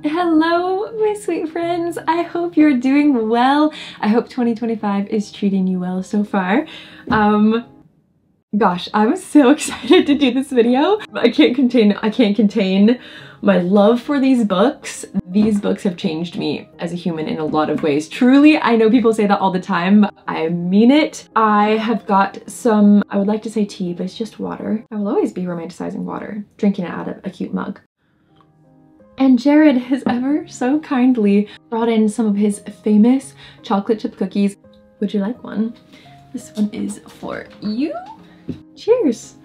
Hello, my sweet friends. I hope you're doing well. I hope 2025 is treating you well so far. Gosh, I'm so excited to do this video. I can't contain my love for these books. These books have changed me as a human in a lot of ways. Truly, I know people say that all the time, but I mean it. I have got some, I would like to say tea, but it's just water. I will always be romanticizing water, drinking it out of a cute mug. And Jared has ever so kindly brought in some of his famous chocolate chip cookies. Would you like one? This one is for you. Cheers.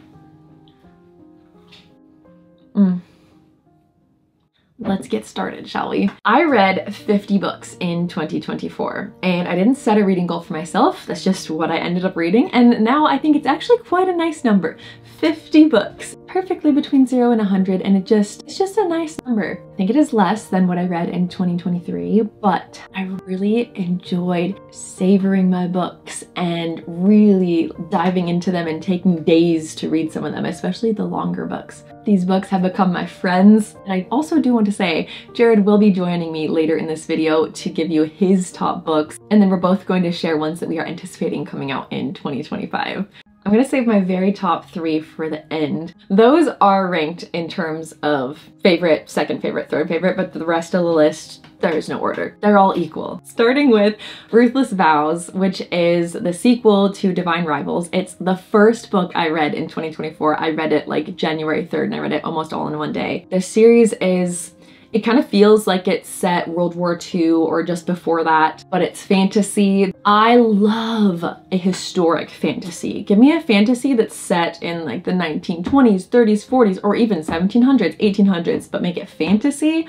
Let's get started, shall we? I read 50 books in 2024, and I didn't set a reading goal for myself. That's just what I ended up reading, and now I think it's actually quite a nice number. 50 books, perfectly between 0 and 100, and it's just a nice number. I think it is less than what I read in 2023, but I really enjoyed savoring my books and really diving into them and taking days to read some of them, especially the longer books. These books have become my friends, and I also do want to say Jared will be joining me later in this video to give you his top books, and then we're both going to share ones that we are anticipating coming out in 2025. I'm gonna save my very top 3 for the end. Those are ranked in terms of favorite, second favorite, third favorite, but the rest of the list, there is no order. They're all equal. Starting with Ruthless Vows, which is the sequel to Divine Rivals. It's the first book I read in 2024. I read it like January 3rd and I read it almost all in one day. The series is, it kind of feels like it's set World War II or just before that, but it's fantasy. I love a historic fantasy. Give me a fantasy that's set in like the 1920s, 30s, 40s, or even 1700s, 1800s, but make it fantasy.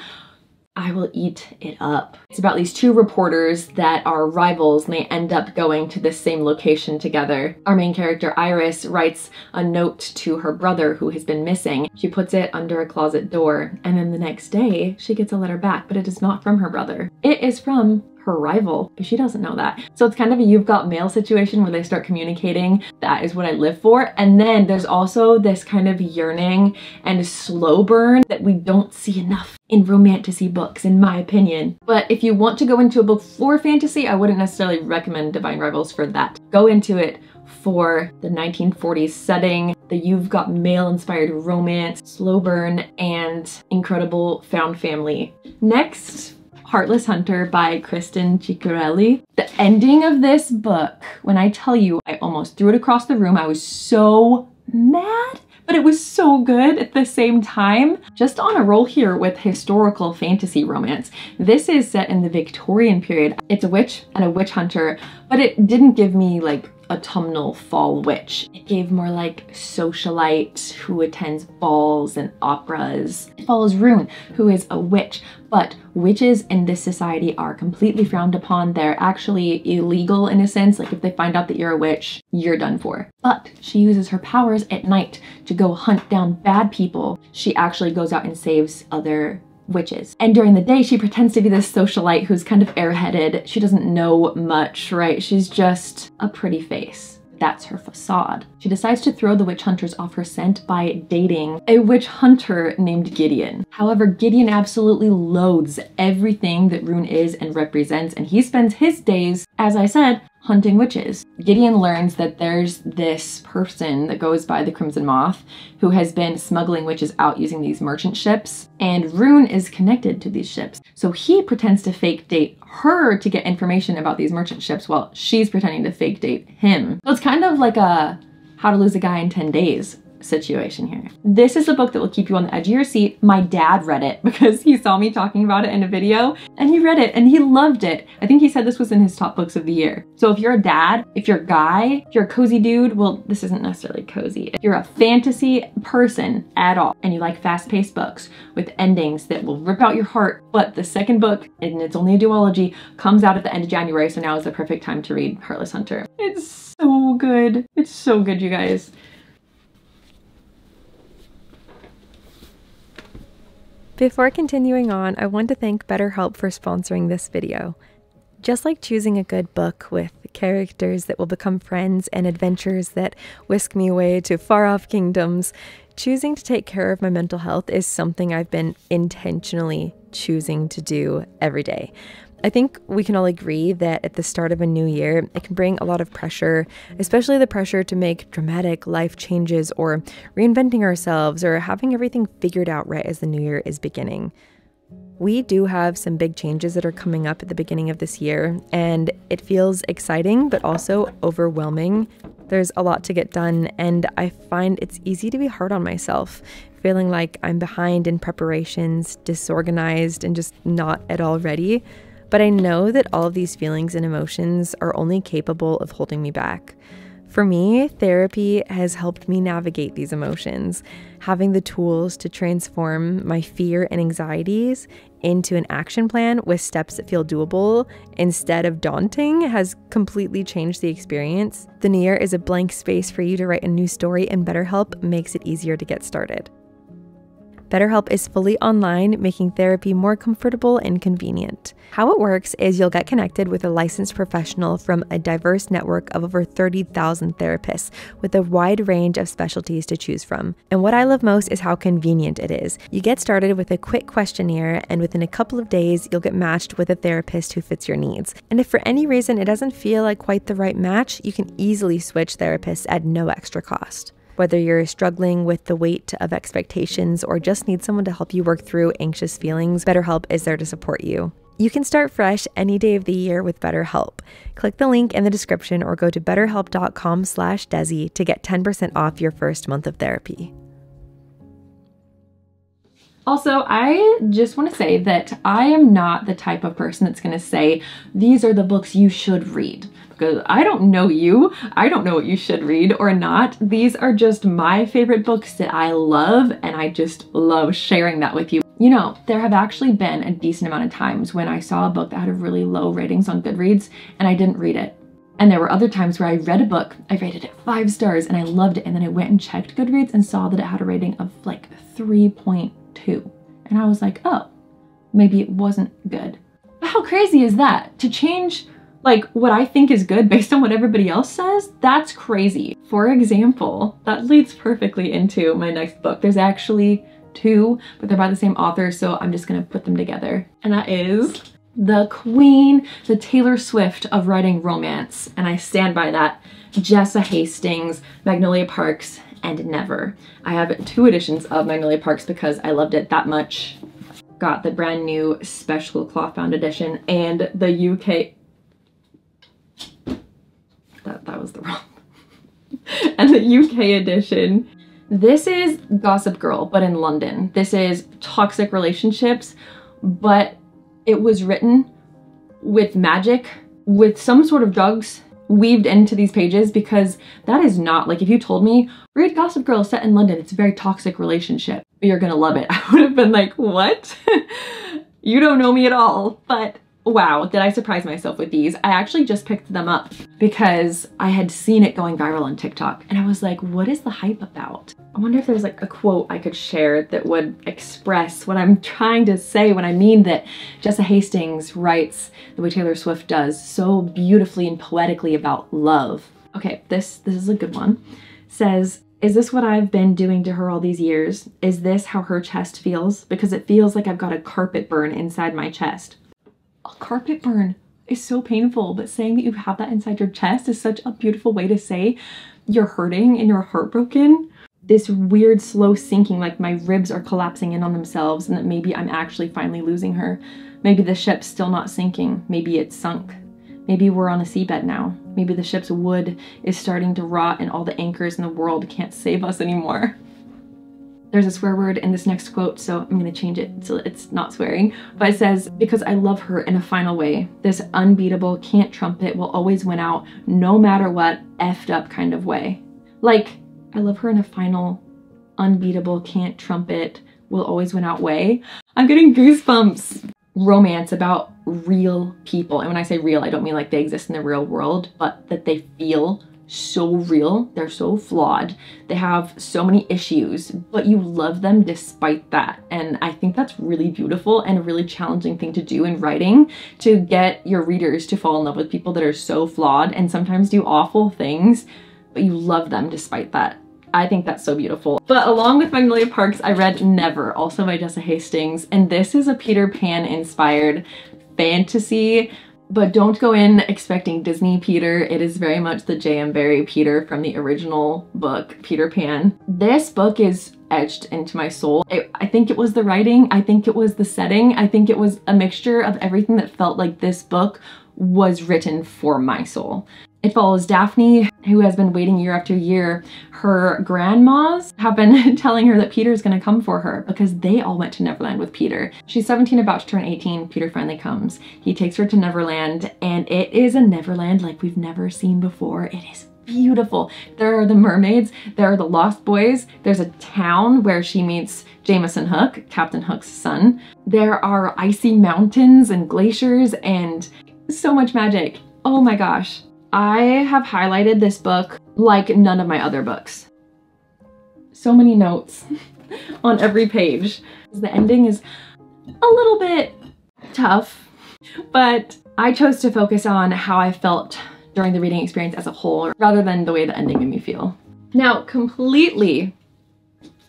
I will eat it up. It's about these two reporters that are rivals and they end up going to the same location together. Our main character, Iris, writes a note to her brother who has been missing. She puts it under a closet door, and then the next day she gets a letter back, but it is not from her brother. It is from her rival, but she doesn't know that. So it's kind of a You've Got Mail situation where they start communicating. That is what I live for. And then there's also this kind of yearning and slow burn that we don't see enough in romantasy books, in my opinion. But if you want to go into a book for fantasy, I wouldn't necessarily recommend Divine Rivals for that. Go into it for the 1940s setting, the You've Got Mail inspired romance, slow burn, and incredible found family. Next, Heartless Hunter by Kristen Ciccarelli. The ending of this book, when I tell you, I almost threw it across the room. I was so mad, but it was so good at the same time. Just on a roll here with historical fantasy romance. This is set in the Victorian period. It's a witch and a witch hunter, but it didn't give me like autumnal fall witch. It gave more like socialite who attends balls and operas. It follows Rune, who is a witch, but witches in this society are completely frowned upon. They're actually illegal in a sense. Like if they find out that you're a witch, you're done for. But she uses her powers at night to go hunt down bad people. She actually goes out and saves other witches. And during the day, she pretends to be this socialite who's kind of airheaded. She doesn't know much, right? She's just a pretty face. That's her facade. She decides to throw the witch hunters off her scent by dating a witch hunter named Gideon. However, Gideon absolutely loathes everything that Rune is and represents, and he spends his days, as I said, hunting witches. Gideon learns that there's this person that goes by the Crimson Moth who has been smuggling witches out using these merchant ships, and Rune is connected to these ships. So he pretends to fake date her to get information about these merchant ships while she's pretending to fake date him. So it's kind of like a How to Lose a Guy in 10 Days situation here. This is a book that will keep you on the edge of your seat. My dad read it because he saw me talking about it in a video and he read it and he loved it. I think he said this was in his top books of the year. So if you're a dad, if you're a guy, if you're a cozy dude, well, this isn't necessarily cozy. If you're a fantasy person at all and you like fast-paced books with endings that will rip out your heart, but the second book, and it's only a duology, comes out at the end of January, so now is the perfect time to read Heartless Hunter. It's so good. It's so good, you guys. Before continuing on, I want to thank BetterHelp for sponsoring this video. Just like choosing a good book with characters that will become friends and adventures that whisk me away to far-off kingdoms, choosing to take care of my mental health is something I've been intentionally choosing to do every day. I think we can all agree that at the start of a new year, it can bring a lot of pressure, especially the pressure to make dramatic life changes or reinventing ourselves or having everything figured out right as the new year is beginning. We do have some big changes that are coming up at the beginning of this year, and it feels exciting, but also overwhelming. There's a lot to get done, and I find it's easy to be hard on myself, feeling like I'm behind in preparations, disorganized, and just not at all ready. But I know that all of these feelings and emotions are only capable of holding me back. For me, therapy has helped me navigate these emotions. Having the tools to transform my fear and anxieties into an action plan with steps that feel doable instead of daunting has completely changed the experience. The new year is a blank space for you to write a new story, and BetterHelp makes it easier to get started. BetterHelp is fully online, making therapy more comfortable and convenient. How it works is you'll get connected with a licensed professional from a diverse network of over 30,000 therapists with a wide range of specialties to choose from. And what I love most is how convenient it is. You get started with a quick questionnaire, and within a couple of days, you'll get matched with a therapist who fits your needs. And if for any reason it doesn't feel like quite the right match, you can easily switch therapists at no extra cost. Whether you're struggling with the weight of expectations or just need someone to help you work through anxious feelings, BetterHelp is there to support you. You can start fresh any day of the year with BetterHelp. Click the link in the description or go to betterhelp.com/Desi to get 10% off your first month of therapy. Also, I just want to say that I am not the type of person that's going to say, these are the books you should read. Because I don't know you. I don't know what you should read or not. These are just my favorite books that I love, and I just love sharing that with you. You know, there have actually been a decent amount of times when I saw a book that had really low ratings on Goodreads and I didn't read it. And there were other times where I read a book, I rated it 5 stars and I loved it, and then I went and checked Goodreads and saw that it had a rating of like 3.2. And I was like, oh, maybe it wasn't good. But how crazy is that? To change like what I think is good based on what everybody else says? That's crazy. For example, that leads perfectly into my next book. There's actually 2, but they're by the same author, so I'm just gonna put them together. And that is the queen, the Taylor Swift of writing romance. And I stand by that. Jessa Hastings, Magnolia Parks, and Never. I have 2 editions of Magnolia Parks because I loved it that much. Got the brand new special cloth bound edition and the UK, that was the wrong, and the UK edition. This is Gossip Girl, but in London. This is toxic relationships, but it was written with magic, with some sort of drugs weaved into these pages, because that is not, like, if you told me, read Gossip Girl set in London, it's a very toxic relationship, you're gonna love it, I would have been like, what? You don't know me at all. But wow, did I surprise myself with these. I actually just picked them up because I had seen it going viral on TikTok and I was like, what is the hype about? I wonder if there's like a quote I could share that would express what I'm trying to say when I mean that Jessa Hastings writes the way Taylor Swift does so beautifully and poetically about love. Okay, this is a good one. Says, is this what I've been doing to her all these years? Is this how her chest feels? Because it feels like I've got a carpet burn inside my chest. A carpet burn is so painful, but saying that you have that inside your chest is such a beautiful way to say you're hurting and you're heartbroken. This weird slow sinking, like my ribs are collapsing in on themselves and that maybe I'm actually finally losing her. Maybe the ship's still not sinking. Maybe it's sunk. Maybe we're on a seabed now. Maybe the ship's wood is starting to rot and all the anchors in the world can't save us anymore. There's a swear word in this next quote, so I'm gonna change it so it's not swearing. But it says, because I love her in a final way. This unbeatable can't trumpet will always win out no matter what effed up kind of way. Like, I love her in a final, unbeatable can't trumpet will always win out way. I'm getting goosebumps. Romance about real people. And when I say real, I don't mean like they exist in the real world, but that they feel so real. They're so flawed. They have so many issues, but you love them despite that. And I think that's really beautiful and a really challenging thing to do in writing, to get your readers to fall in love with people that are so flawed and sometimes do awful things, but you love them despite that. I think that's so beautiful. But along with Magnolia Parks, I read Never, also by Jessa Hastings. And this is a Peter Pan inspired fantasy, but don't go in expecting Disney Peter. It is very much the J.M. Barrie Peter from the original book, Peter Pan. This book is etched into my soul. I think it was the writing, I think it was the setting, I think it was a mixture of everything that felt like this book was written for my soul. It follows Daphne, who has been waiting year after year. Her grandmas have been telling her that Peter's gonna come for her because they all went to Neverland with Peter. She's 17, about to turn 18, Peter finally comes. He takes her to Neverland, and it is a Neverland like we've never seen before. It is beautiful. There are the mermaids, there are the Lost Boys, there's a town where she meets Jameson Hook, Captain Hook's son. There are icy mountains and glaciers and so much magic. Oh my gosh. I have highlighted this book like none of my other books. So many notes on every page. The ending is a little bit tough, but I chose to focus on how I felt during the reading experience as a whole, rather than the way the ending made me feel. Now, completely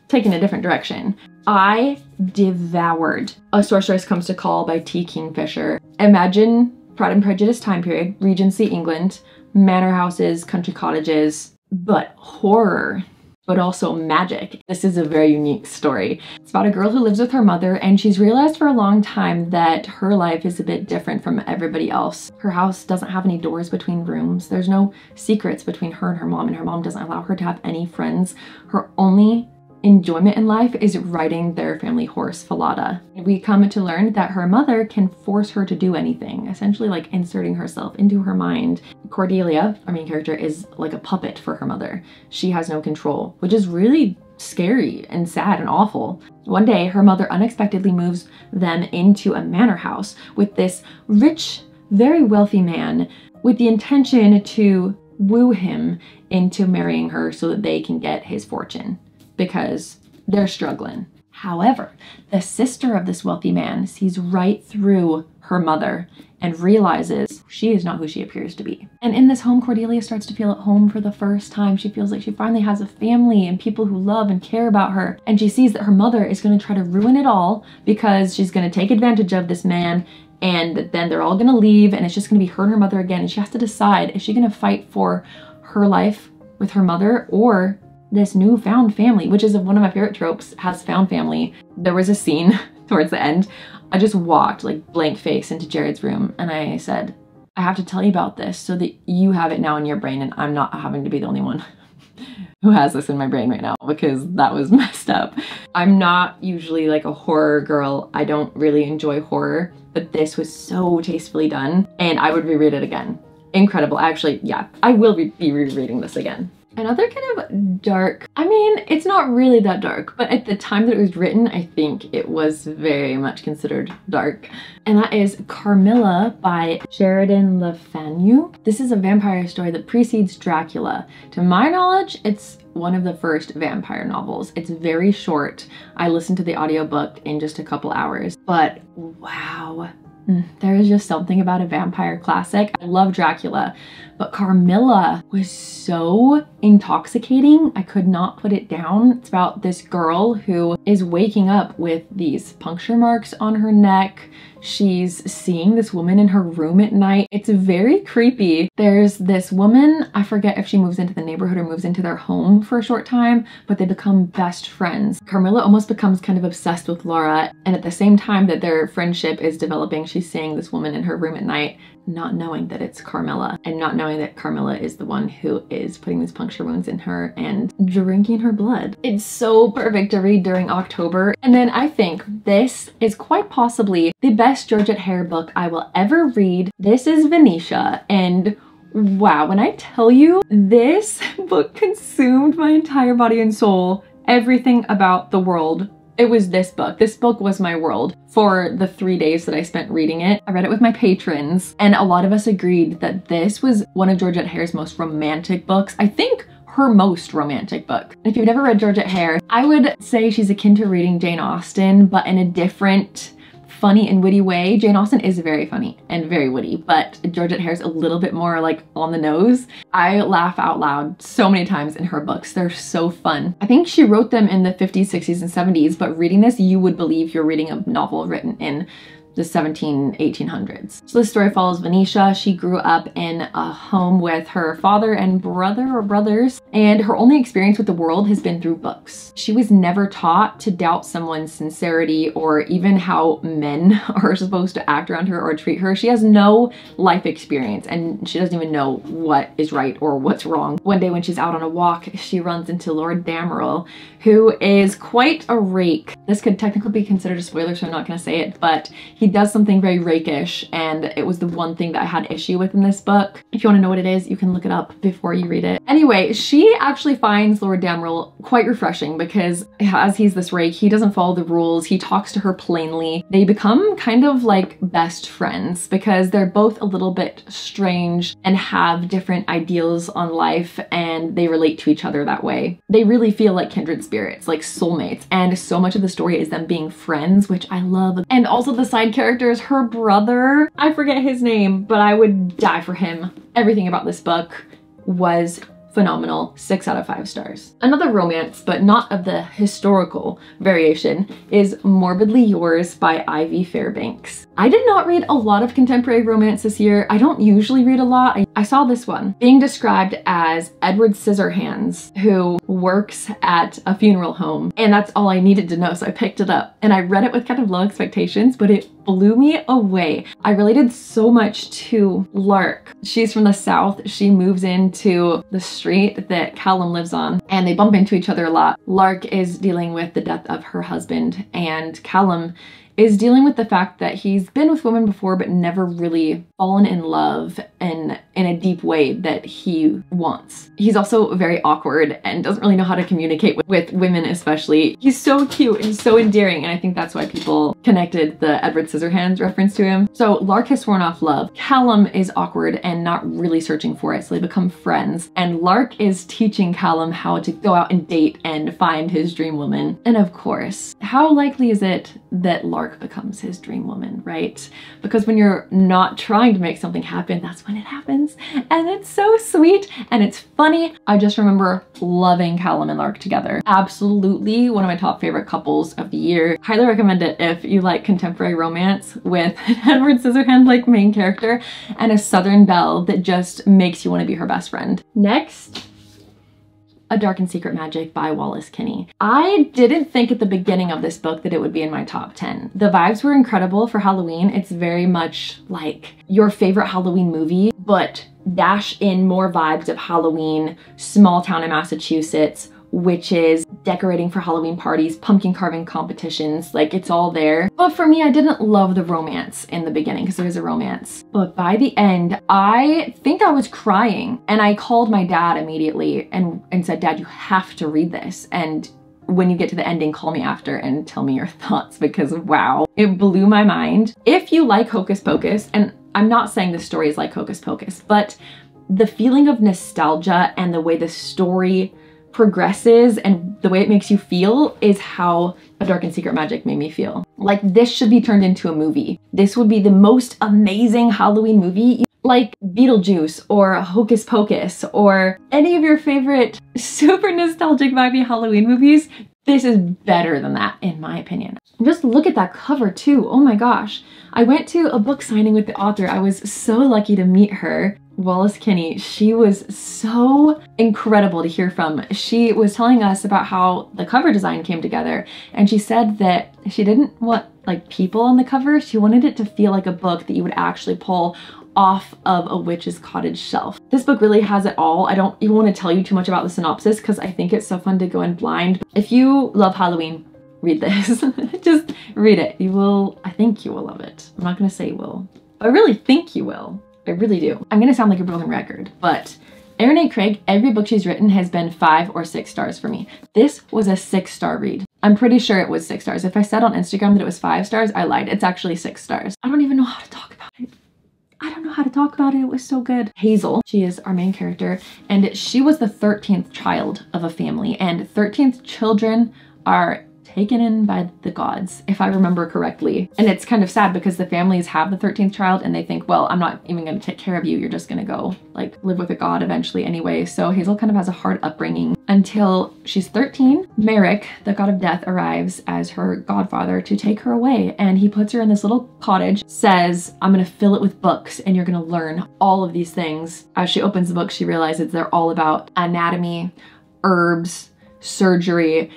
taking a different direction, I devoured A Sorceress Comes to Call by T. Kingfisher. Imagine Pride and Prejudice time period, Regency England, manor houses, country cottages, but horror, but also magic. This is a very unique story. It's about a girl who lives with her mother, and she's realized for a long time that her life is a bit different from everybody else. Her house doesn't have any doors between rooms. There's no secrets between her and her mom doesn't allow her to have any friends. Her only enjoyment in life is riding their family horse, Falada. We come to learn that her mother can force her to do anything, essentially like inserting herself into her mind. Cordelia, our main character, is like a puppet for her mother. She has no control, which is really scary and sad and awful. One day, her mother unexpectedly moves them into a manor house with this rich, very wealthy man with the intention to woo him into marrying her so that they can get his fortune, because they're struggling. However, the sister of this wealthy man sees right through her mother and realizes she is not who she appears to be. And in this home, Cordelia starts to feel at home for the first time. She feels like she finally has a family and people who love and care about her. And she sees that her mother is going to try to ruin it all because she's going to take advantage of this man, and then they're all going to leave and it's just going to be her and her mother again. And she has to decide, is she going to fight for her life with her mother or this newfound family, which is one of my favorite tropes, has found family. There was a scene towards the end. I just walked like blank face into Jared's room and I said, I have to tell you about this so that you have it now in your brain and I'm not having to be the only one who has this in my brain right now, because that was messed up. I'm not usually like a horror girl. I don't really enjoy horror, but this was so tastefully done and I would reread it again. Incredible. Actually, yeah, I will be rereading this again. Another kind of dark, I mean, it's not really that dark, but at the time that it was written, I think it was very much considered dark. And that is Carmilla by Sheridan Le Fanu. This is a vampire story that precedes Dracula. To my knowledge, it's one of the first vampire novels. It's very short. I listened to the audiobook in just a couple hours, but wow. There is just something about a vampire classic. I love Dracula, but Carmilla was so intoxicating. I could not put it down. It's about this girl who is waking up with these puncture marks on her neck. She's seeing this woman in her room at night. It's very creepy. There's this woman, I forget if she moves into the neighborhood or moves into their home for a short time, but they become best friends. Carmilla almost becomes kind of obsessed with Laura, and at the same time that their friendship is developing, she's seeing this woman in her room at night, not knowing that it's Carmilla, and not knowing that Carmilla is the one who is putting these puncture wounds in her and drinking her blood. It's so perfect to read during October. And then I think this is quite possibly the best Georgette Hare book I will ever read. This is Venetia, and wow, when I tell you, this book consumed my entire body and soul, everything about the world. It was this book. This book was my world for the 3 days that I spent reading it. I read it with my patrons, and a lot of us agreed that this was one of Georgette Hare's most romantic books. I think her most romantic book. If you've never read Georgette Hare, I would say she's akin to reading Jane Austen, but in a different funny and witty way. Jane Austen is very funny and very witty, but Georgette Here's a little bit more like on the nose. I laugh out loud so many times in her books. They're so fun. I think she wrote them in the 50s, 60s, and 70s, but reading this, you would believe you're reading a novel written in the 1800s. So the story follows Venetia. She grew up in a home with her father and brother or brothers, and her only experience with the world has been through books. She was never taught to doubt someone's sincerity or even how men are supposed to act around her or treat her. She has no life experience and she doesn't even know what is right or what's wrong. One day when she's out on a walk, she runs into Lord Damerel, who is quite a rake. This could technically be considered a spoiler, so I'm not gonna say it, but he does something very rakish, and it was the one thing that I had issue with in this book. If you want to know what it is, you can look it up before you read it. Anyway, she actually finds Lord Damerel quite refreshing because as he's this rake, he doesn't follow the rules. He talks to her plainly. They become kind of like best friends because they're both a little bit strange and have different ideals on life, and they relate to each other that way. They really feel like kindred spirits, like soulmates, and so much of the story is them being friends, which I love. And also the side characters, her brother, I forget his name, but I would die for him. Everything about this book was phenomenal. 6 out of 5 stars. Another romance, but not of the historical variation, is Morbidly Yours by Ivy Fairbanks. I did not read a lot of contemporary romance this year. I don't usually read a lot. I saw this one being described as Edward Scissorhands, who works at a funeral home, and that's all I needed to know, so I picked it up. And I read it with kind of low expectations, but it blew me away. I related so much to Lark. She's from the South. She moves into the street that Callum lives on, and they bump into each other a lot. Lark is dealing with the death of her husband, and Callum is dealing with the fact that he's been with women before but never really fallen in love in a deep way that he wants. He's also very awkward and doesn't really know how to communicate with women especially. He's so cute and so endearing, and I think that's why people connected the Edward Scissorhands reference to him. So Lark has sworn off love. Callum is awkward and not really searching for it, so they become friends. And Lark is teaching Callum how to go out and date and find his dream woman. And of course, how likely is it that Lark becomes his dream woman, right? Because when you're not trying to make something happen, that's when it happens. And it's so sweet and it's funny. I just remember loving Callum and Lark together. Absolutely one of my top favorite couples of the year. Highly recommend it if you like contemporary romance with an Edward Scissorhands like main character and a Southern belle that just makes you want to be her best friend. Next, A Dark and Secret Magic by Wallace Kinney. I didn't think at the beginning of this book that it would be in my top 10. The vibes were incredible for Halloween. It's very much like your favorite Halloween movie, but dash in more vibes of Halloween, small town in Massachusetts, witches, decorating for Halloween parties, pumpkin carving competitions, like it's all there. But for me, I didn't love the romance in the beginning because there is a romance. But by the end, I think I was crying, and I called my dad immediately and said, "Dad, you have to read this. And when you get to the ending, call me after and tell me your thoughts," because wow, it blew my mind. If you like Hocus Pocus, and I'm not saying the story is like Hocus Pocus, but the feeling of nostalgia and the way the story progresses and the way it makes you feel is how A Dark and Secret Magic made me feel. Like, this should be turned into a movie. This would be the most amazing Halloween movie, like Beetlejuice or Hocus Pocus or any of your favorite super nostalgic vibey Halloween movies. This is better than that, in my opinion. Just look at that cover too. Oh my gosh. I went to a book signing with the author. I was so lucky to meet her. Wallace Kinney, she was so incredible to hear from. She was telling us about how the cover design came together, and she said that she didn't want like people on the cover. She wanted it to feel like a book that you would actually pull off of a witch's cottage shelf. This book really has it all. I don't even want to tell you too much about the synopsis because I think it's so fun to go in blind. If you love Halloween, read this. Just read it. You will, I think you will love it. I'm not gonna say you will, but I really think you will. I really do. I'm gonna sound like a broken record, but Erin A. Craig, every book she's written has been 5 or 6 stars for me. This was a 6-star read. I'm pretty sure it was 6 stars. If I said on Instagram that it was 5 stars, I lied. It's actually 6 stars. I don't even know how to talk about it. I don't know how to talk about it. It was so good. Hazel, she is our main character, and she was the 13th child of a family, and 13th children are taken in by the gods, if I remember correctly. And it's kind of sad because the families have the 13th child and they think, well, I'm not even going to take care of you. You're just going to go like live with a god eventually anyway. So Hazel kind of has a hard upbringing until she's 13. Merrick, the god of death, arrives as her godfather to take her away. And he puts her in this little cottage, says, I'm going to fill it with books and you're going to learn all of these things. As she opens the book, she realizes they're all about anatomy, herbs, surgery,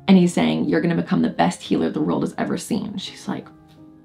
and he's saying, you're gonna become the best healer the world has ever seen. She's like,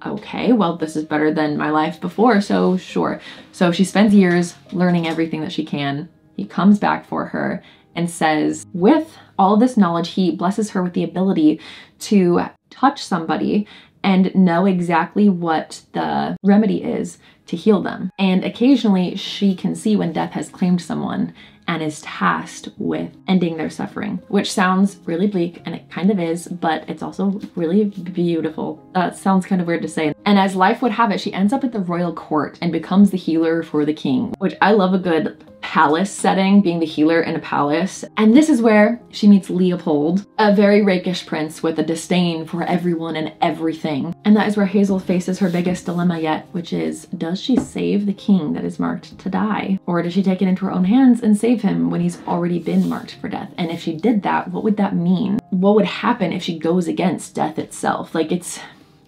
okay, well, this is better than my life before, so sure. So she spends years learning everything that she can. He comes back for her and says, with all of this knowledge, he blesses her with the ability to touch somebody and know exactly what the remedy is to heal them. And occasionally she can see when death has claimed someone and is tasked with ending their suffering, which sounds really bleak, and it kind of is, but it's also really beautiful. That sounds kind of weird to say. And as life would have it, she ends up at the royal court and becomes the healer for the king, which I love a good palace setting, being the healer in a palace. And this is where she meets Leopold, a very rakish prince with a disdain for everyone and everything. And that is where Hazel faces her biggest dilemma yet, which is, does she save the king that is marked to die? Or does she take it into her own hands and save him when he's already been marked for death? And if she did that, what would that mean? What would happen if she goes against death itself? Like, it's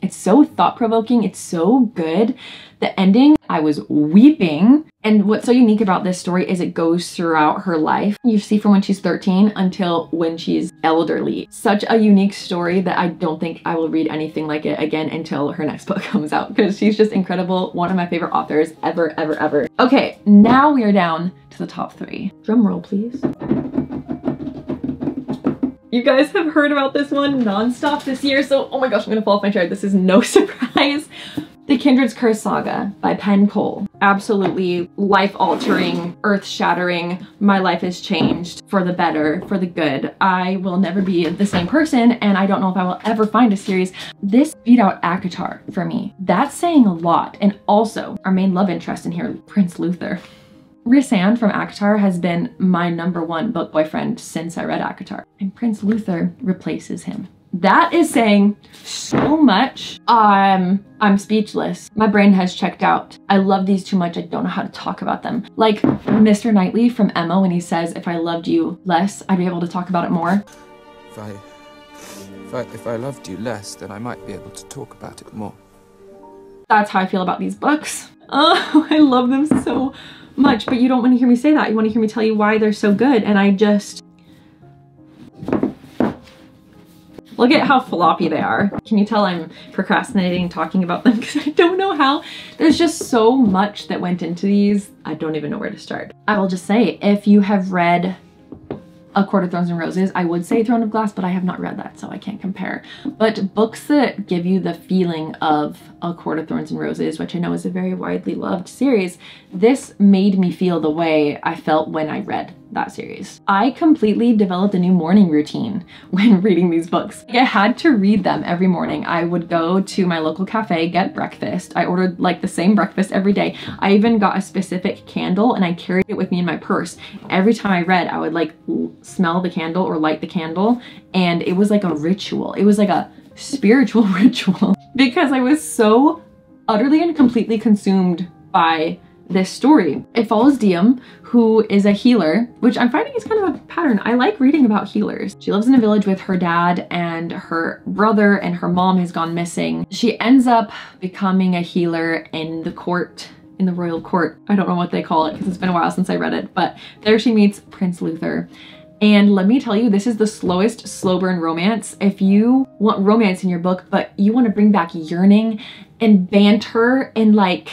so thought-provoking, it's so good. The ending, I was weeping. And what's so unique about this story is it goes throughout her life. You see from when she's 13 until when she's elderly. Such a unique story that I don't think I will read anything like it again until her next book comes out, because she's just incredible. One of my favorite authors ever, ever, ever. Okay, now we are down to the top 3. Drum roll, please. You guys have heard about this one nonstop this year, so oh my gosh, I'm gonna fall off my chair. This is no surprise. The Kindred's Curse Saga by Penn Cole. Absolutely life-altering, earth-shattering. My life has changed for the better, for the good. I will never be the same person, and I don't know if I will ever find a series. This beat out ACOTAR for me. That's saying a lot. And also, our main love interest in here, Prince Luther. Rhysand from ACOTAR has been my #1 book boyfriend since I read ACOTAR, and Prince Luther replaces him. That is saying so much. I'm speechless. My brain has checked out. I love these too much. I don't know how to talk about them. Like Mr. Knightley from Emma when he says, if I loved you less, I'd be able to talk about it more. If I loved you less, then I might be able to talk about it more. That's how I feel about these books. Oh, I love them so much, but you don't want to hear me say that. You want to hear me tell you why they're so good, and I just... Look at how floppy they are. Can you tell I'm procrastinating talking about them because I don't know how? There's just so much that went into these. I don't even know where to start. I will just say, if you have read A Court of Thorns and Roses, I would say Throne of Glass, but I have not read that, so I can't compare. But books that give you the feeling of A Court of Thorns and Roses, which I know is a very widely loved series, this made me feel the way I felt when I read that series. I completely developed a new morning routine when reading these books. I had to read them every morning. I would go to my local cafe, get breakfast. I ordered like the same breakfast every day. I even got a specific candle and I carried it with me in my purse. Every time I read, I would like smell the candle or light the candle, and it was like a ritual. It was like a spiritual ritual because I was so utterly and completely consumed by this story. It follows Diem, who is a healer, which I'm finding is kind of a pattern. I like reading about healers. She lives in a village with her dad and her brother, and her mom has gone missing. She ends up becoming a healer in the court, in the royal court. I don't know what they call it because it's been a while since I read it, but there she meets Prince Luther. And let me tell you, this is the slowest slow burn romance. If you want romance in your book, but you want to bring back yearning and banter and like,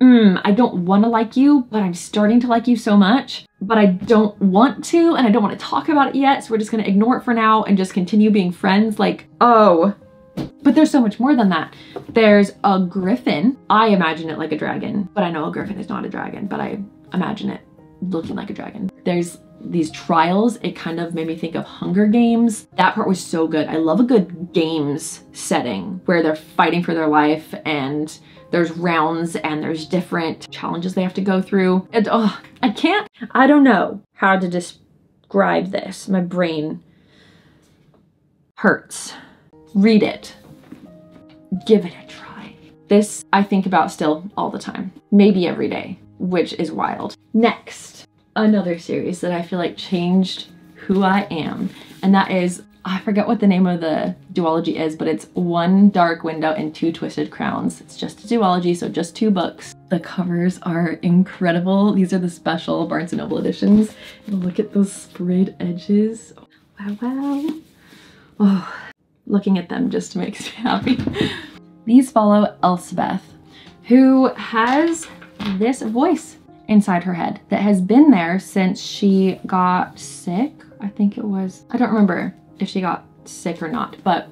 I don't want to like you, but I'm starting to like you so much, but I don't want to, and I don't want to talk about it yet, so we're just going to ignore it for now and just continue being friends. Like, oh, but there's so much more than that. There's a griffin. I imagine it like a dragon, but I know a griffin is not a dragon, but I imagine it looking like a dragon. There's these trials. It kind of made me think of Hunger Games. That part was so good. I love a good games setting where they're fighting for their life and there's rounds and there's different challenges they have to go through. And oh, I don't know how to describe this. My brain hurts. Read it. Give it a try. This I think about still all the time, maybe every day, which is wild. Next, another series that I feel like changed who I am, and that is, I forget what the name of the duology is, but it's One Dark Window and Two Twisted Crowns. It's just a duology, so just 2 books. The covers are incredible. These are the special Barnes & Noble editions. And look at those sprayed edges. Wow, wow. Oh, looking at them just makes me happy. These follow Elspeth, who has this voice inside her head that has been there since she got sick. I think it was, I don't remember if she got sick or not, but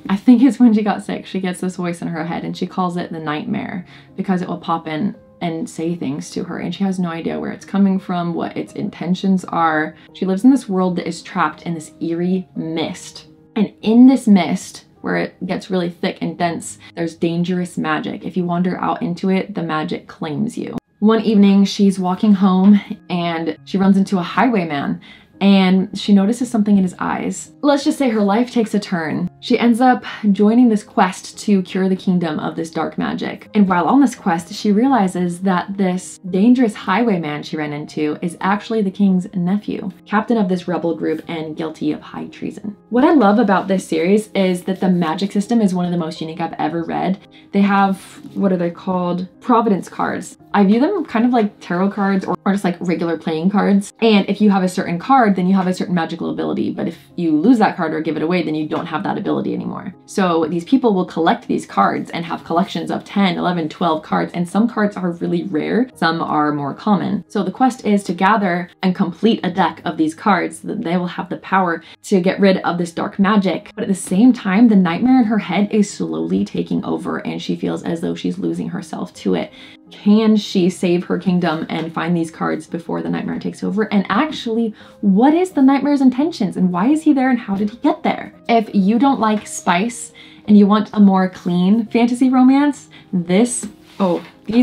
I think it's when she got sick. She gets this voice in her head and she calls it the nightmare because it will pop in and say things to her, and she has no idea where it's coming from, what its intentions are. She lives in this world that is trapped in this eerie mist, and in this mist, where it gets really thick and dense, there's dangerous magic. If you wander out into it, the magic claims you. One evening, she's walking home and she runs into a highwayman, and she notices something in his eyes. Let's just say her life takes a turn. She ends up joining this quest to cure the kingdom of this dark magic. And while on this quest, she realizes that this dangerous highwayman she ran into is actually the king's nephew, captain of this rebel group and guilty of high treason. What I love about this series is that the magic system is one of the most unique I've ever read. They have, what are they called? Providence cards. I view them kind of like tarot cards or just like regular playing cards. And if you have a certain card, then you have a certain magical ability. But if you lose that card or give it away, then you don't have that ability anymore. So these people will collect these cards and have collections of 10, 11, 12 cards. And some cards are really rare. Some are more common. So the quest is to gather and complete a deck of these cards so that they will have the power to get rid of this dark magic. But at the same time, the nightmare in her head is slowly taking over and she feels as though she's losing herself to it. Can she save her kingdom and find these cards before the nightmare takes over? And actually, what is the nightmare's intentions and why is he there and how did he get there? If you don't like spice and you want a more clean fantasy romance, these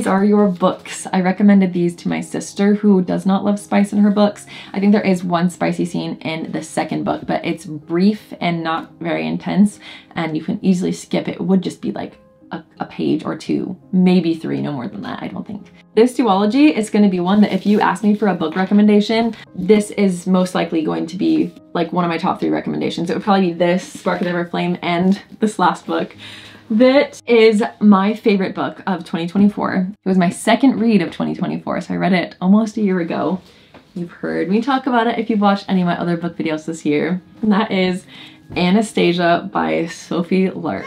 are your books. I recommended these to my sister who does not love spice in her books. I think there is one spicy scene in the second book, but it's brief and not very intense and you can easily skip it. It would just be like a page or 2, maybe 3, no more than that, I don't think. This duology is going to be one that if you ask me for a book recommendation, this is most likely going to be like one of my top 3 recommendations. It would probably be this, Spark of Ever Flame, and this last book. That is my favorite book of 2024. It was my second read of 2024, so I read it almost a year ago. You've heard me talk about it if you've watched any of my other book videos this year, and that is Anastasia by Sophie Lark.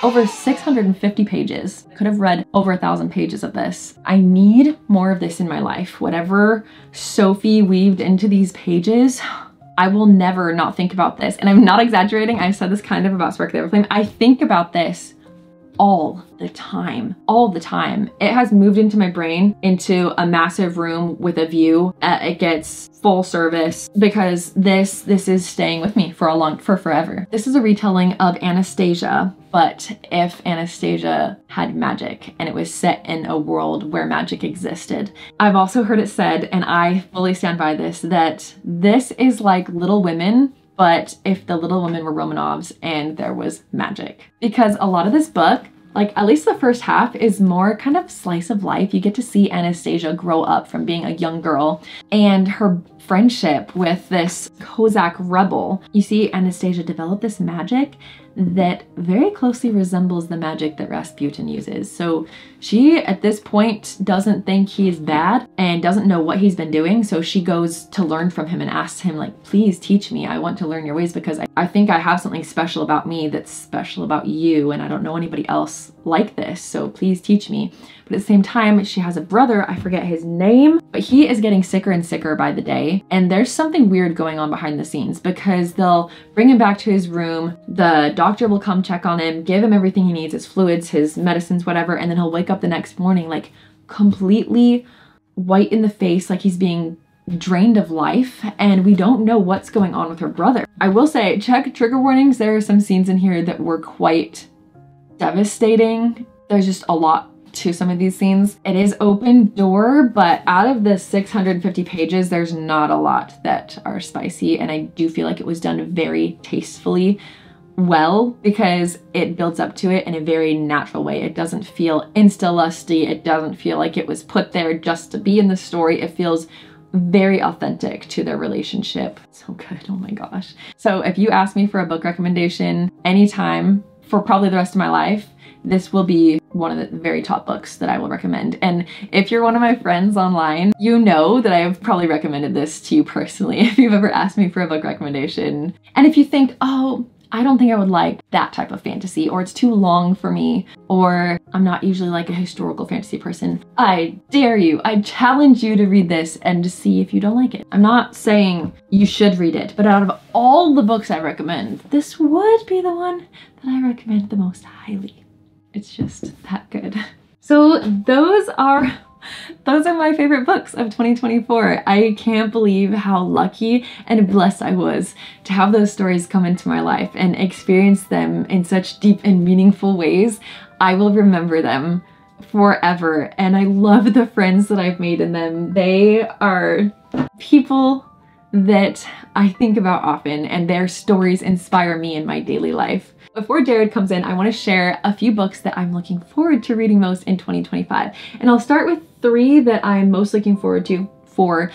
Over 650 pages. Could have read over 1,000 pages of this. I need more of this in my life. Whatever Sophie weaved into these pages, I will never not think about this. And I'm not exaggerating. I said this kind of about Spark of the Ever Flame. I think about this all the time, all the time. It has moved into my brain into a massive room with a view. It gets full service because this is staying with me for forever. This is a retelling of Anastasia, but if Anastasia had magic and it was set in a world where magic existed. I've also heard it said, and I fully stand by this, that this is like Little Women, but if the Little Women were Romanovs and there was magic. Because a lot of this book, like at least the first half, is more kind of slice of life. You get to see Anastasia grow up from being a young girl and her friendship with this Kozak rebel. You see Anastasia develop this magic that very closely resembles the magic that Rasputin uses. So she, at this point, doesn't think he's bad and doesn't know what he's been doing. So she goes to learn from him and asks him, like, please teach me. I want to learn your ways because I think I have something special about me that's special about you. And I don't know anybody else like this. So please teach me. But at the same time, she has a brother, I forget his name, but he is getting sicker and sicker by the day. And there's something weird going on behind the scenes because they'll bring him back to his room. The doctor will come check on him, give him everything he needs, his fluids, his medicines, whatever. And then he'll wake up the next morning like completely white in the face, like he's being drained of life, and we don't know what's going on with her brother. I will say, check trigger warnings. There are some scenes in here that were quite devastating. There's just a lot to some of these scenes. It is open door, but out of the 650 pages, there's not a lot that are spicy, and I do feel like it was done very tastefully well because it builds up to it in a very natural way. It doesn't feel insta-lusty. It doesn't feel like it was put there just to be in the story. It feels very authentic to their relationship. So good, oh my gosh. So if you ask me for a book recommendation anytime for probably the rest of my life, this will be one of the very top books that I will recommend. And if you're one of my friends online, you know that I have probably recommended this to you personally if you've ever asked me for a book recommendation. And if you think, oh, I don't think I would like that type of fantasy, or it's too long for me, or I'm not usually like a historical fantasy person, I dare you, I challenge you to read this and to see if you don't like it. I'm not saying you should read it, but out of all the books I recommend, this would be the one that I recommend the most highly. It's just that good. So those are my favorite books of 2024. I can't believe how lucky and blessed I was to have those stories come into my life and experience them in such deep and meaningful ways. I will remember them forever, and I love the friends that I've made in them. They are people that I think about often, and their stories inspire me in my daily life. Before Jared comes in, I want to share a few books that I'm looking forward to reading most in 2025. And I'll start with 3 that I'm most looking forward to for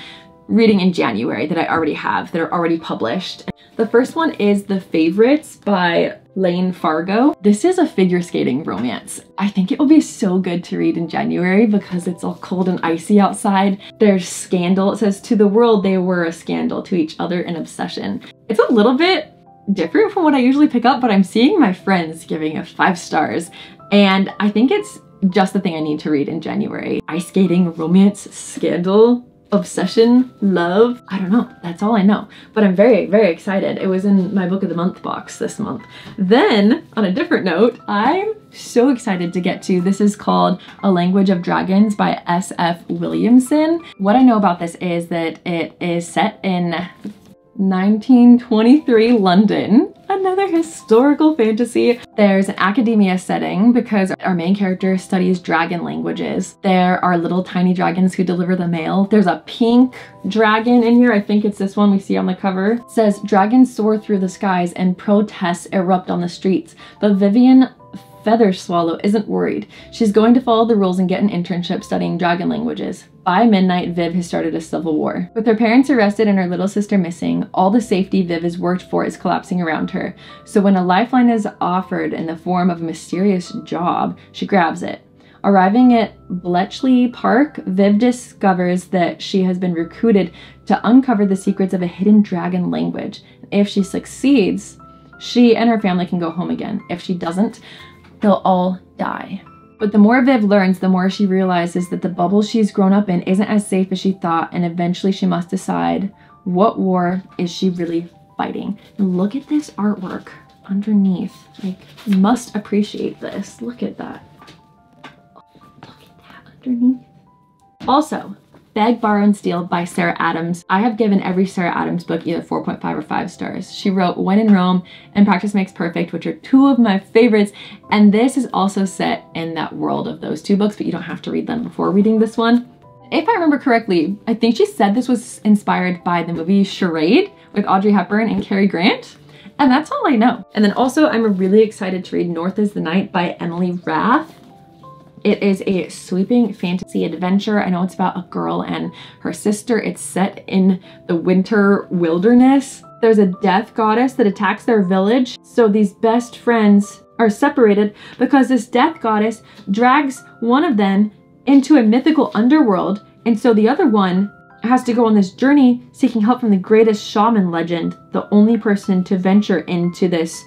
reading in January that I already have, that are already published. The first one is The Favorites by Lane Fargo. This is a figure skating romance. I think it will be so good to read in January because it's all cold and icy outside. There's scandal. It says, to the world they were a scandal, to each other an obsession. It's a little bit different from what I usually pick up, but I'm seeing my friends giving it 5 stars, and I think it's just the thing I need to read in January. Ice skating, romance, scandal, obsession, love. I don't know. That's all I know. But I'm very, very excited. It was in my book of the month box this month. Then, on a different note, I'm so excited to get to, this is called A Language of Dragons by S.F. Williamson. What I know about this is that it is set in 1923 London, another historical fantasy. There's an academia setting because our main character studies dragon languages. There are little tiny dragons who deliver the mail. There's a pink dragon in here. I think it's this one we see on the cover. It says, dragons soar through the skies and protests erupt on the streets, but Vivian Featherswallow isn't worried. She's going to follow the rules and get an internship studying dragon languages. By midnight, Viv has started a civil war. With her parents arrested and her little sister missing, all the safety Viv has worked for is collapsing around her. So when a lifeline is offered in the form of a mysterious job, she grabs it. Arriving at Bletchley Park, Viv discovers that she has been recruited to uncover the secrets of a hidden dragon language. If she succeeds, she and her family can go home again. If she doesn't, they'll all die. But the more Viv learns, the more she realizes that the bubble she's grown up in isn't as safe as she thought, and eventually she must decide, what war is she really fighting? And look at this artwork underneath. Like, you must appreciate this. Look at that. Oh, look at that underneath. Also, Beg, Borrow, and Steal by Sarah Adams. I have given every Sarah Adams book either 4.5 or 5 stars. She wrote When in Rome and Practice Makes Perfect, which are 2 of my favorites. And this is also set in that world of those 2 books, but you don't have to read them before reading this one. If I remember correctly, I think she said this was inspired by the movie Charade with Audrey Hepburn and Cary Grant. And that's all I know. And then also I'm really excited to read North is the Night by Emily Rath. It is a sweeping fantasy adventure. I know it's about a girl and her sister. It's set in the winter wilderness. There's a death goddess that attacks their village. So these best friends are separated because this death goddess drags one of them into a mythical underworld. And so the other one has to go on this journey seeking help from the greatest shaman legend, the only person to venture into this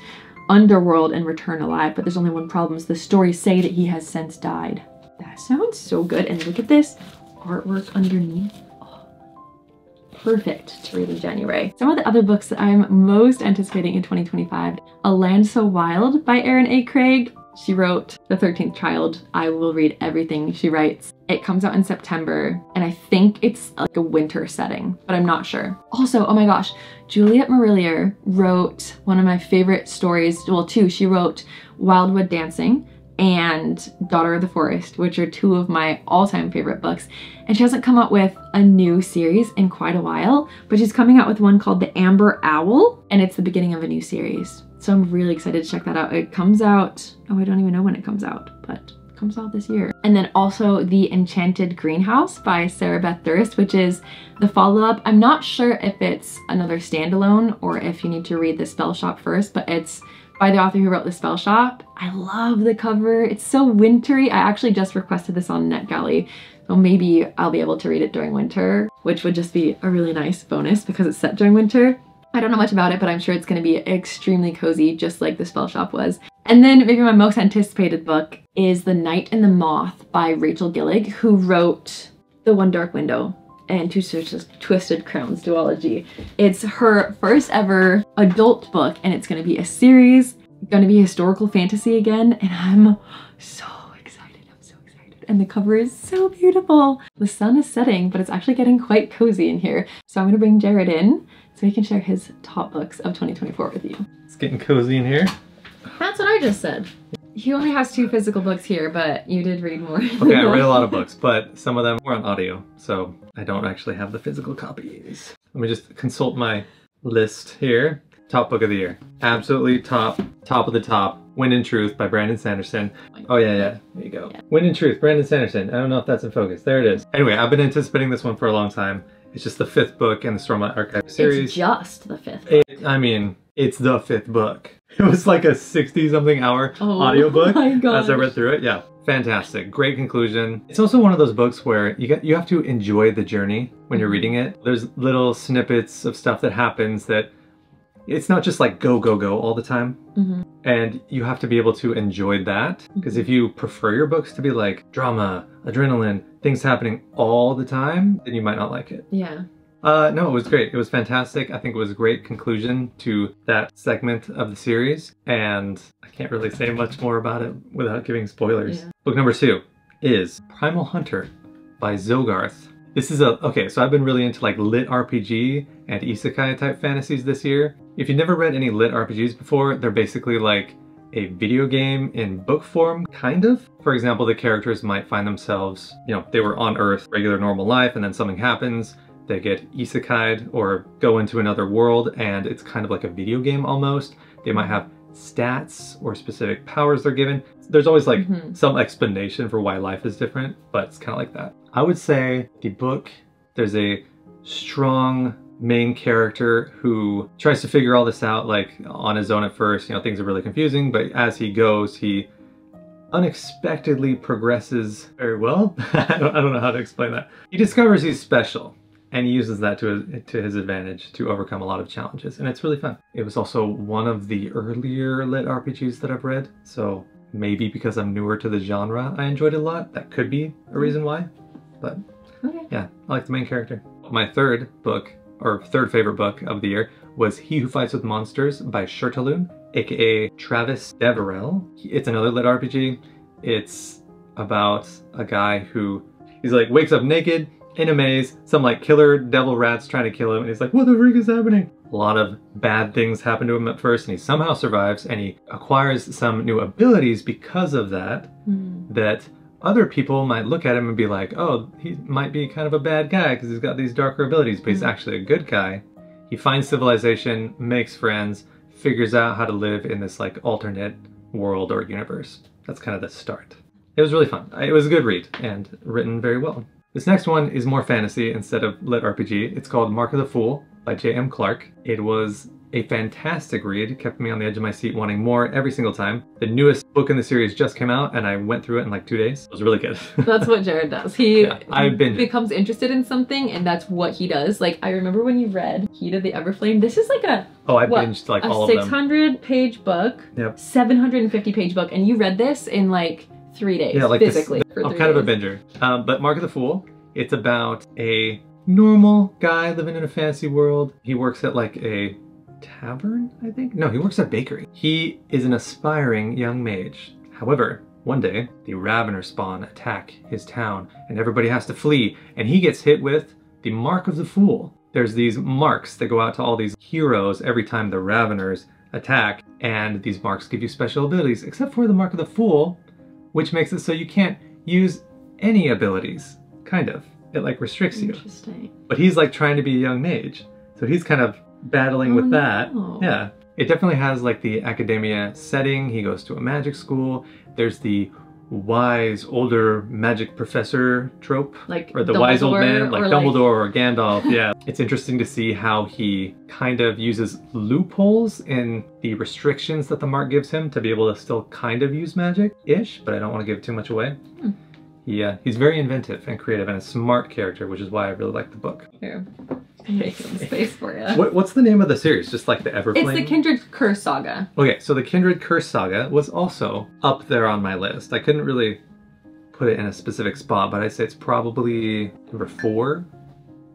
underworld and return alive. But there's only one problem, is the stories say that he has since died. That sounds so good. And look at this artwork underneath. Oh, perfect to read in January. Some of the other books that I'm most anticipating in 2025, A Land So Wild by Erin A. Craig. She wrote The 13th Child. I will read everything she writes. It comes out in September, and I think it's like a winter setting, but I'm not sure. Also, oh my gosh, Juliet Marillier wrote one of my favorite stories, well, 2. She wrote Wildwood Dancing and Daughter of the Forest, which are two of my all-time favorite books. And she hasn't come out with a new series in quite a while, but she's coming out with one called The Amber Owl, and it's the beginning of a new series. So I'm really excited to check that out. It comes out, oh, I don't even know when it comes out, but it comes out this year. And then also The Enchanted Greenhouse by Sarah Beth Durst, which is the follow-up. I'm not sure if it's another standalone or if you need to read The Spell Shop first, but it's by the author who wrote The Spell Shop. I love the cover. It's so wintry. I actually just requested this on NetGalley, so maybe I'll be able to read it during winter, which would just be a really nice bonus because it's set during winter. I don't know much about it, but I'm sure it's going to be extremely cozy, just like The Spell Shop was. And then maybe my most anticipated book is The Night and the Moth by Rachel Gillig, who wrote The One Dark Window and Twisted Crowns duology. It's her first ever adult book, and it's going to be a series, going to be historical fantasy again, and I'm so excited. I'm so excited. And the cover is so beautiful. The sun is setting, but it's actually getting quite cozy in here. So I'm going to bring Jared in so he can share his top books of 2024 with you. It's getting cozy in here. That's what I just said. He only has 2 physical books here, but you did read more. Okay, I read a lot of books, but some of them were on audio, so I don't actually have the physical copies. Let me just consult my list here. Top book of the year. Absolutely top of the top. Wind in Truth by Brandon Sanderson. Oh yeah, there you go. Yeah. Wind in Truth, Brandon Sanderson. I don't know if that's in focus. There it is. Anyway, I've been anticipating this one for a long time. It's just the 5th book in the Stormlight Archive series. It's just the 5th book. I mean, it's the 5th book. It was like a 60-something hour audiobook as I read through it. Yeah, fantastic. Great conclusion. It's also one of those books where you have to enjoy the journey when you're reading it. There's little snippets of stuff that happens that it's not just like go, go, go all the time. And you have to be able to enjoy that. Because if you prefer your books to be like drama, adrenaline, things happening all the time, then you might not like it. Yeah. No, it was great. It was fantastic. I think it was a great conclusion to that segment of the series. And I can't really say much more about it without giving spoilers. Yeah. Book number 2 is Primal Hunter by Zogarth. This is okay, so I've been really into like lit RPG and isekai type fantasies this year. If you've never read any lit RPGs before, they're basically like a video game in book form, kind of. For example, the characters might find themselves, you know, they were on Earth, regular normal life, and then something happens. They get isekai'd or go into another world, and it's kind of like a video game almost. They might have stats or specific powers they're given. There's always like some explanation for why life is different, but it's kind of like that. I would say the book, there's a strong main character who tries to figure all this out like on his own at first. You know, things are really confusing, but as he goes, he unexpectedly progresses very well. I don't know how to explain that. He discovers he's special, and he uses that to his advantage to overcome a lot of challenges, and it's really fun. It was also one of the earlier lit RPGs that I've read, so maybe because I'm newer to the genre, I enjoyed it a lot. That could be a reason why, but yeah, I like the main character. My third book, or third favorite book of the year, was He Who Fights with Monsters by Shirtaloon, aka Travis Deverell. It's another lit RPG. It's about a guy who, he's like, wakes up naked, in a maze, some like killer devil rats trying to kill him, and he's like, what the freak is happening? A lot of bad things happen to him at first, and he somehow survives, and he acquires some new abilities because of that, that other people might look at him and be like, oh, he might be kind of a bad guy because he's got these darker abilities, but he's actually a good guy. He finds civilization, makes friends, figures out how to live in this like alternate world or universe. That's kind of the start. It was really fun. It was a good read and written very well. This next one is more fantasy instead of lit RPG. It's called Mark of the Fool by J.M. Clark. It was a fantastic read. It kept me on the edge of my seat wanting more every single time. The newest book in the series just came out and I went through it in like 2 days. It was really good. That's what Jared does. He becomes interested in something and that's what he does. Like, I remember when you read Heat of the Everflame, this is like a binged like all of them. 600-page book, 750-page book, and you read this in like 3 days, like physically. I'm kind of a binger. But Mark of the Fool, it's about a normal guy living in a fantasy world. He works at like a tavern, I think? No, he works at a bakery. He is an aspiring young mage. However, one day, the Ravener spawn attack his town and everybody has to flee, and he gets hit with the Mark of the Fool. There's these marks that go out to all these heroes every time the Raveners attack, and these marks give you special abilities, except for the Mark of the Fool. which makes it so you can't use any abilities, kind of. It like restricts you. Interesting. But he's like trying to be a young mage, so he's kind of battling with that. No. Yeah. It definitely has like the academia setting. He goes to a magic school. There's the wise older magic professor trope, Like or the wise old Dumbledore, man, like or Dumbledore or Gandalf. Yeah, it's interesting to see how he kind of uses loopholes in the restrictions that the mark gives him to be able to still kind of use magic-ish, but I don't want to give too much away. He's very inventive and creative and a smart character, which is why I really like the book. Here, make some space for you. What's the name of the series? Just like the Everflame? It's the Kindred Curse Saga. Okay, so the Kindred Curse Saga was also up there on my list. I couldn't really put it in a specific spot, but I'd say it's probably number 4,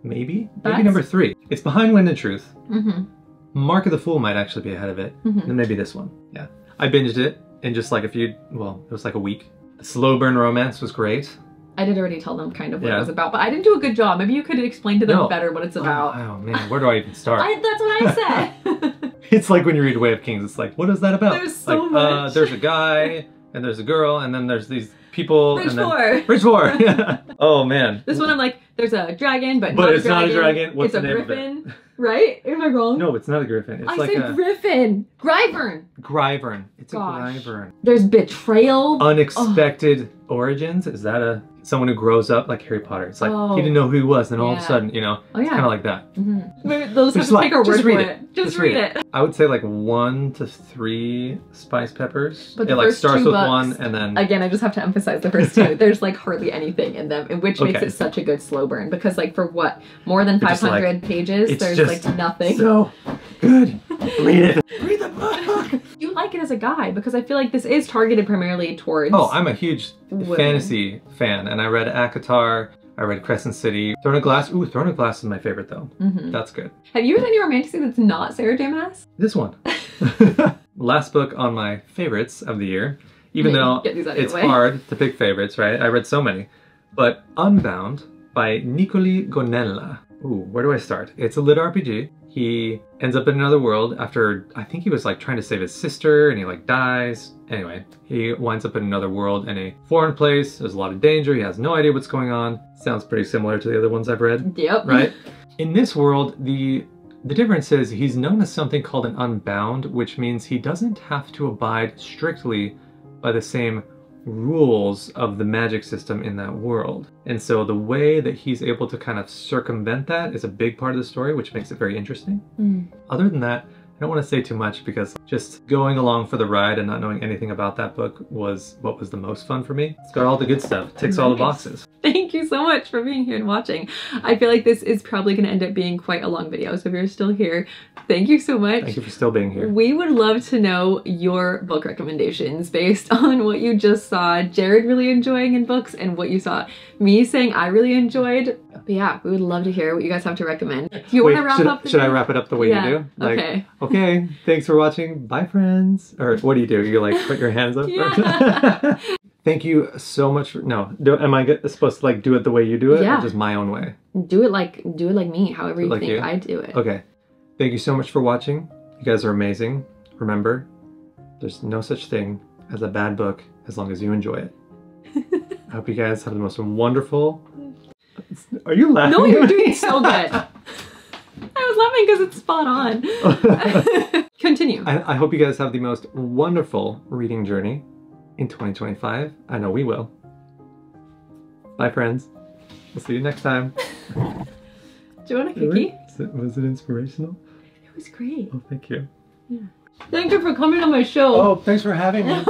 maybe number 3. It's behind Wind and Truth. Mark of the Fool might actually be ahead of it, and then maybe this one. Yeah, I binged it in just like it was like a week. The slow burn romance was great. I did already tell them kind of what it was about, but I didn't do a good job. Maybe you could explain to them better what it's about. Oh man, where do I even start? That's what I said. It's like when you read Way of Kings, it's like, what is that about? There's so much. There's a guy, and there's a girl, and then there's these people. Bridge 4. Yeah. Oh man. This one I'm like, there's a dragon, but it's not a dragon. What's the name griffin, of it? Right? Am I wrong? No, it's not a griffin. It's I like said griffin. Gryvern. Gryvern. It's Gosh. a Gryvern. There's betrayal. Unexpected origins. Is that someone who grows up like Harry Potter? It's like he didn't know who he was, and all of a sudden, it's kind of like that. Maybe those have to take our word for it. Just read it. I would say like 1 to 3 spice peppers. But the it like first starts 2 with books, 1 and then again, I just have to emphasize the first 2. There's like hardly anything in them, which makes it such a good slow burn, because like for what, more than 500 pages, there's like nothing. So good. Read it. Read the book. You like it as a guy, because I feel like this is targeted primarily towards I'm a huge fantasy fan, and I read ACOTAR, I read Crescent City. Throne of Glass. Ooh, Throne of Glass is my favorite though. That's good. Have you read any romantasy that's not Sarah J. Maas? This one. Last book on my favorites of the year, even though it's hard to pick favorites, right? I read so many. But Unbound by Nicoli Gonella. Ooh, where do I start? It's a lit RPG. He ends up in another world after, I think he was like trying to save his sister, and he like dies. Anyway, he winds up in another world in a foreign place. There's a lot of danger. He has no idea what's going on. Sounds pretty similar to the other ones I've read. Yep. Right? In this world, the difference is he's known as something called an Unbound, which means he doesn't have to abide strictly by the same rules of the magic system in that world. And so the way that he's able to kind of circumvent that is a big part of the story, which makes it very interesting. Other than that, I don't want to say too much, because just going along for the ride and not knowing anything about that book was what was the most fun for me. It's got all the good stuff. It ticks all the boxes. Thank you so much for being here and watching. I feel like this is probably going to end up being quite a long video, so if you're still here, thank you so much. Thank you for still being here. We would love to know your book recommendations based on what you just saw Jared really enjoying in books and what you saw me saying I really enjoyed. But yeah, we would love to hear what you guys have to recommend. Do you want to wrap up? Should I wrap it up the way you do? Like, okay, thanks for watching. Bye, friends. Or what do? You like put your hands up? Yeah. Thank you so much for, am I supposed to like do it the way you do it? Yeah. Or just my own way? Do it like me, however you think I do it. Okay. Thank you so much for watching. You guys are amazing. Remember, there's no such thing as a bad book as long as you enjoy it. I hope you guys have the most wonderful... Are you laughing? No, you're doing so good. I was laughing because it's spot on. Continue. I hope you guys have the most wonderful reading journey in 2025. I know we will. Bye, friends. We'll see you next time. Do you want a cookie? Was it inspirational? It was great. Oh, thank you. Yeah. Thank you for coming on my show. Oh, thanks for having me.